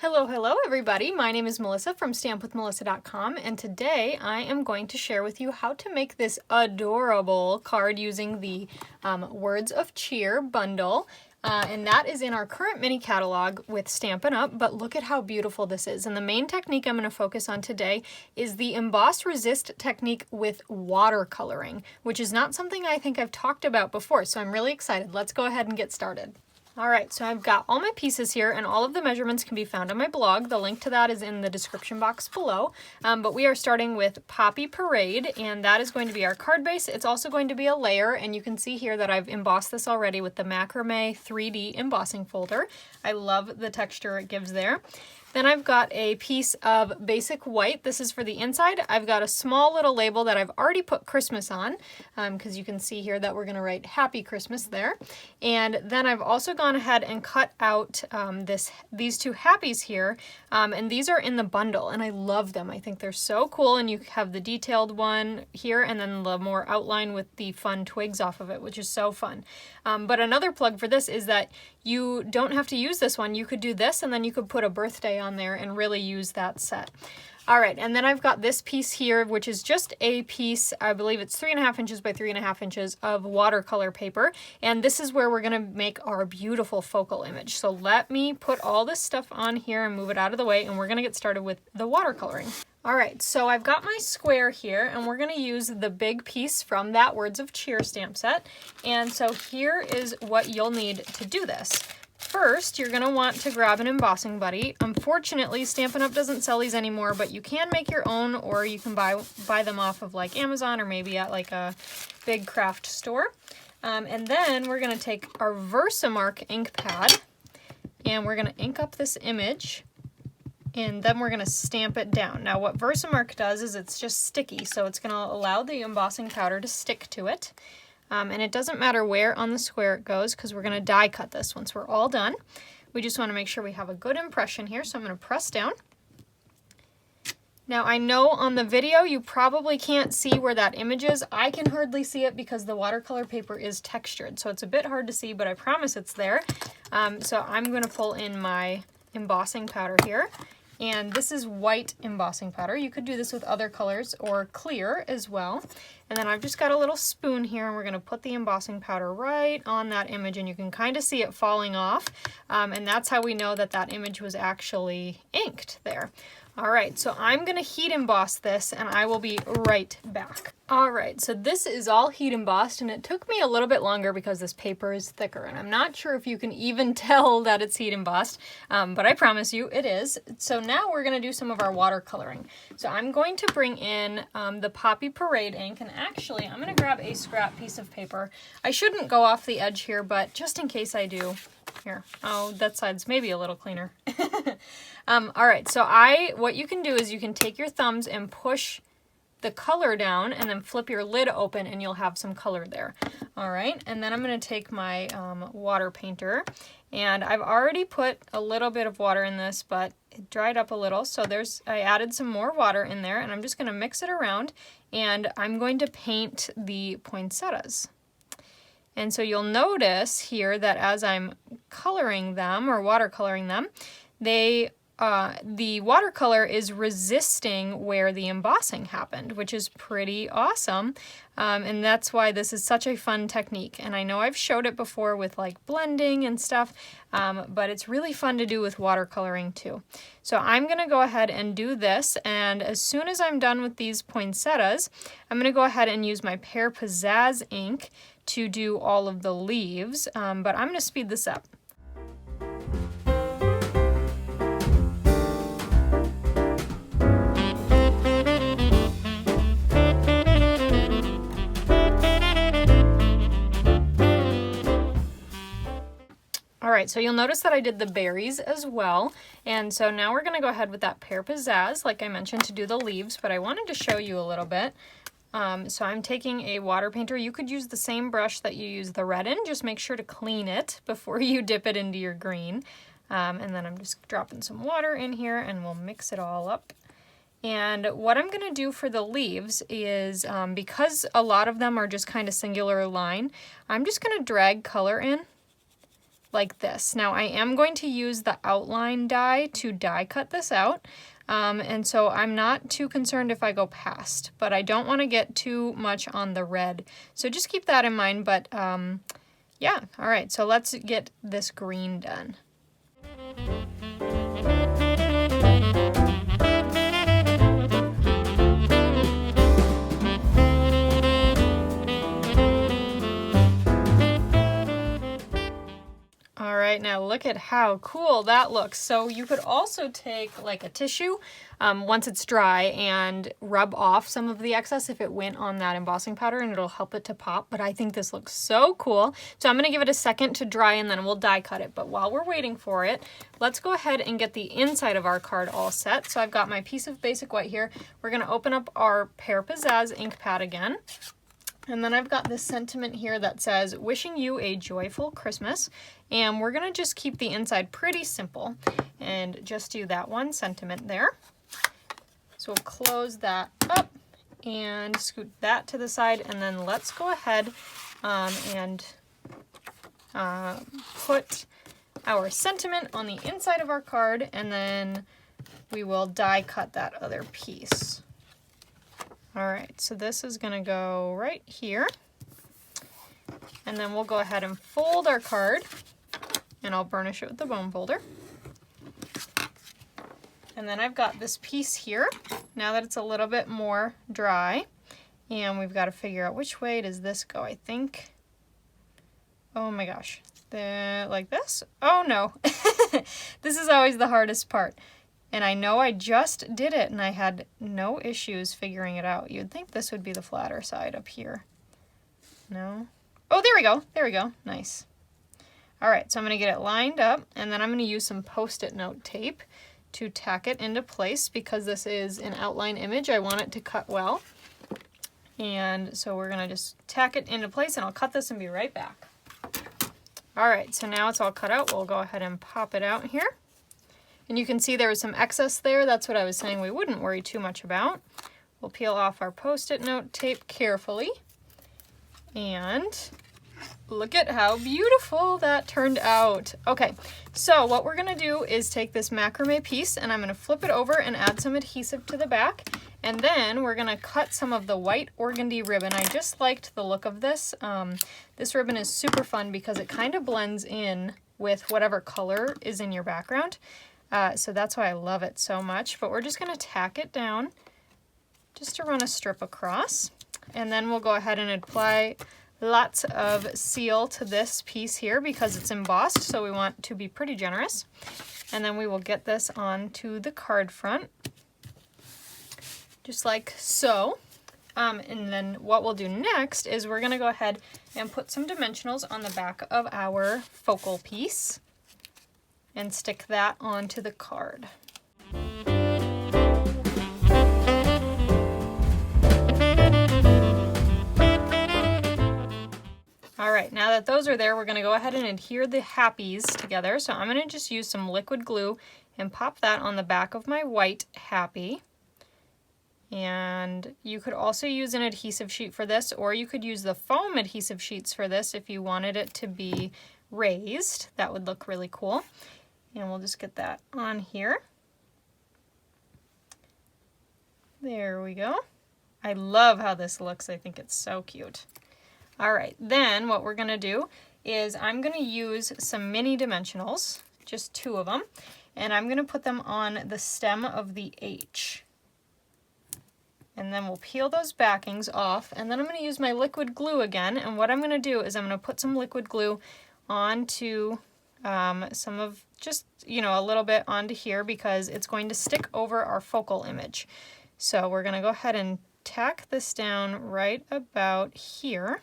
Hello everybody. My name is Melissa from stampwithmelissa.com, and today I am going to share with you how to make this adorable card using the Words of Cheer bundle. And that is in our current mini catalog with Stampin' Up, but look at how beautiful this is. And the main technique I'm going to focus on today is the Emboss Resist technique with watercoloring, which is not something I think I've talked about before, so I'm really excited. Let's go ahead and get started. Alright, so I've got all my pieces here, and all of the measurements can be found on my blog. The link to that is in the description box below. But we are starting with Poppy Parade, and that is going to be our card base. It's also going to be a layer, and you can see here that I've embossed this already with the Macrame 3D embossing folder. I love the texture it gives there. Then I've got a piece of basic white. This is for the inside. I've got a small little label that I've already put Christmas on, because you can see here that we're going to write Happy Christmas there. And then I've also gone ahead and cut out these two happies here, and these are in the bundle, and I love them. I think they're so cool, and you have the detailed one here, and then the more outline with the fun twigs off of it, which is so fun. But another plug for this is that you don't have to use this one. You could do this, and then you could put a birthday on there and really use that set. All right, and then I've got this piece here, which is just a piece, I believe it's 3.5 inches by 3.5 inches of watercolor paper, and this is where we're gonna make our beautiful focal image. So let me put all this stuff on here and move it out of the way, and we're gonna get started with the watercoloring. All right, so I've got my square here, and we're gonna use the big piece from that Words of Cheer stamp set. And so here is what you'll need to do this. First, you're gonna want to grab an embossing buddy. Unfortunately, Stampin' Up doesn't sell these anymore, but you can make your own, or you can buy them off of like Amazon or maybe at like a big craft store. And then we're gonna take our Versamark ink pad, and we're gonna ink up this image, and then we're gonna stamp it down. Now what Versamark does is it's just sticky, so it's gonna allow the embossing powder to stick to it. And it doesn't matter where on the square it goes, because we're going to die cut this once we're all done. We just want to make sure we have a good impression here, so I'm going to press down. Now I know on the video you probably can't see where that image is. I can hardly see it because the watercolor paper is textured, so it's a bit hard to see, but I promise it's there. So I'm going to pull in my embossing powder here. And this is white embossing powder. You could do this with other colors or clear as well. And then I've just got a little spoon here, and we're going to put the embossing powder right on that image, and you can kind of see it falling off. And that's how we know that that image was actually inked there. All right, so I'm going to heat emboss this, and I will be right back. All right, so this is all heat embossed, and it took me a little bit longer because this paper is thicker, and I'm not sure if you can even tell that it's heat embossed, but I promise you it is. So now we're going to do some of our watercoloring. So I'm going to bring in the Poppy Parade ink, and actually I'm going to grab a scrap piece of paper. I shouldn't go off the edge here, but just in case I do, here. Oh, that side's maybe a little cleaner. All right, so what you can do is you can take your thumbs and push the color down and then flip your lid open, and you'll have some color there. All right, and then I'm going to take my water painter, and I've already put a little bit of water in this, but it dried up a little, so I added some more water in there, and I'm just going to mix it around, and I'm going to paint the poinsettias. And so you'll notice here that as I'm coloring them or watercoloring them, the watercolor is resisting where the embossing happened, which is pretty awesome. And that's why this is such a fun technique. And I know I've showed it before with like blending and stuff, but it's really fun to do with watercoloring too. So I'm going to go ahead and do this, and as soon as I'm done with these poinsettias, I'm going to go ahead and use my Pear Pizzazz ink to do all of the leaves, but I'm going to speed this up. Alright, so you'll notice that I did the berries as well, and so now we're going to go ahead with that Pear Pizzazz, like I mentioned, to do the leaves, but I wanted to show you a little bit. So I'm taking a water painter. You could use the same brush that you use the red in, just make sure to clean it before you dip it into your green. And then I'm just dropping some water in here, and we'll mix it all up. And what I'm going to do for the leaves is, because a lot of them are just kind of singular line, I'm just going to drag color in like this. Now I am going to use the outline die to die cut this out. And so I'm not too concerned if I go past, but I don't want to get too much on the red. So just keep that in mind, but yeah, all right, so let's get this green done. All right, now look at how cool that looks. So you could also take like a tissue once it's dry and rub off some of the excess if it went on that embossing powder, and it'll help it to pop. But I think this looks so cool. So I'm gonna give it a second to dry and then we'll die cut it. But while we're waiting for it, let's go ahead and get the inside of our card all set. So I've got my piece of basic white here. We're gonna open up our Pear Pizzazz ink pad again. And then I've got this sentiment here that says, wishing you a joyful Christmas. And we're gonna just keep the inside pretty simple and just do that one sentiment there. So we'll close that up and scoot that to the side. And then let's go ahead and put our sentiment on the inside of our card. And then we will die cut that other piece. All right, so this is gonna go right here. And then we'll go ahead and fold our card, and I'll burnish it with the bone folder. And then I've got this piece here, now that it's a little bit more dry, and we've got to figure out which way does this go, I think. Oh my gosh, like this? Oh no, this is always the hardest part. And I know I just did it and I had no issues figuring it out. You'd think this would be the flatter side up here. No? Oh, there we go. There we go. Nice. All right, so I'm going to get it lined up, and then I'm going to use some Post-it note tape to tack it into place because this is an outline image. I want it to cut well. And so we're going to just tack it into place, and I'll cut this and be right back. All right, so now it's all cut out. We'll go ahead and pop it out here. And you can see there was some excess there. That's what I was saying we wouldn't worry too much about. We'll peel off our Post-it note tape carefully. And look at how beautiful that turned out. Okay, so what we're gonna do is take this macrame piece and I'm gonna flip it over and add some adhesive to the back. And then we're gonna cut some of the white organdy ribbon. I just liked the look of this. This ribbon is super fun because it kind of blends in with whatever color is in your background. So that's why I love it so much, but we're just gonna tack it down just to run a strip across. And then we'll go ahead and apply lots of seal to this piece here because it's embossed, so we want to be pretty generous. And then we will get this onto the card front, just like so. And then what we'll do next is we're gonna go ahead and put some dimensionals on the back of our focal piece and stick that onto the card. All right, now that those are there, we're gonna go ahead and adhere the happies together. So I'm gonna just use some liquid glue and pop that on the back of my white happy. And you could also use an adhesive sheet for this, or you could use the foam adhesive sheets for this if you wanted it to be raised. That would look really cool. And we'll just get that on here. There we go. I love how this looks. I think it's so cute. All right, then what we're gonna do is I'm gonna use some mini dimensionals, just 2 of them, and I'm gonna put them on the stem of the H. And then we'll peel those backings off, and then I'm gonna use my liquid glue again, and what I'm gonna do is I'm gonna put some liquid glue onto some of just, you know, a little bit onto here because it's going to stick over our focal image. So we're gonna go ahead and tack this down right about here.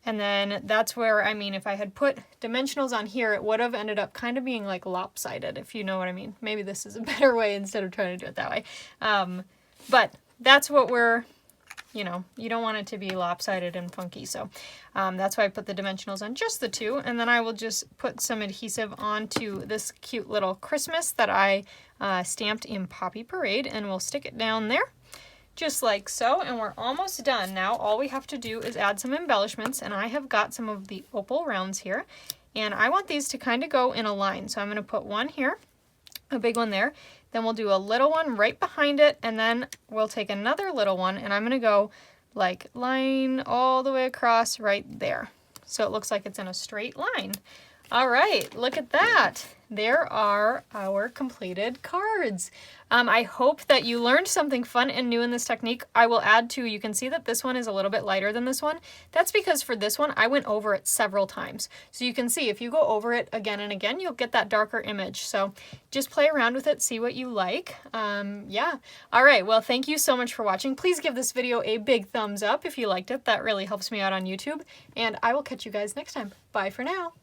And then that's where, I mean, if I had put dimensionals on here, it would have ended up kind of being like lopsided, if you know what I mean. Maybe this is a better way instead of trying to do it that way. But that's what we're, you know, you don't want it to be lopsided and funky. So that's why I put the dimensionals on just the 2. And then I will just put some adhesive onto this cute little Christmas that I stamped in Poppy Parade, and we'll stick it down there. Just like so, and we're almost done. Now all we have to do is add some embellishments, and I have got some of the opal rounds here, And I want these to kind of go in a line. So I'm going to put one here, a big one there. Then we'll do a little one right behind it, and then we'll take another little one, and I'm going to go like line all the way across right there. So it looks like it's in a straight line. All right, look at that. There are our completed cards. I hope that you learned something fun and new in this technique. I will add to, you can see that this one is a little bit lighter than this one. That's because for this one, I went over it several times. So you can see if you go over it again and again, you'll get that darker image. So just play around with it, see what you like. Yeah. All right, well, thank you so much for watching. Please give this video a big thumbs up if you liked it. That really helps me out on YouTube. And I will catch you guys next time. Bye for now.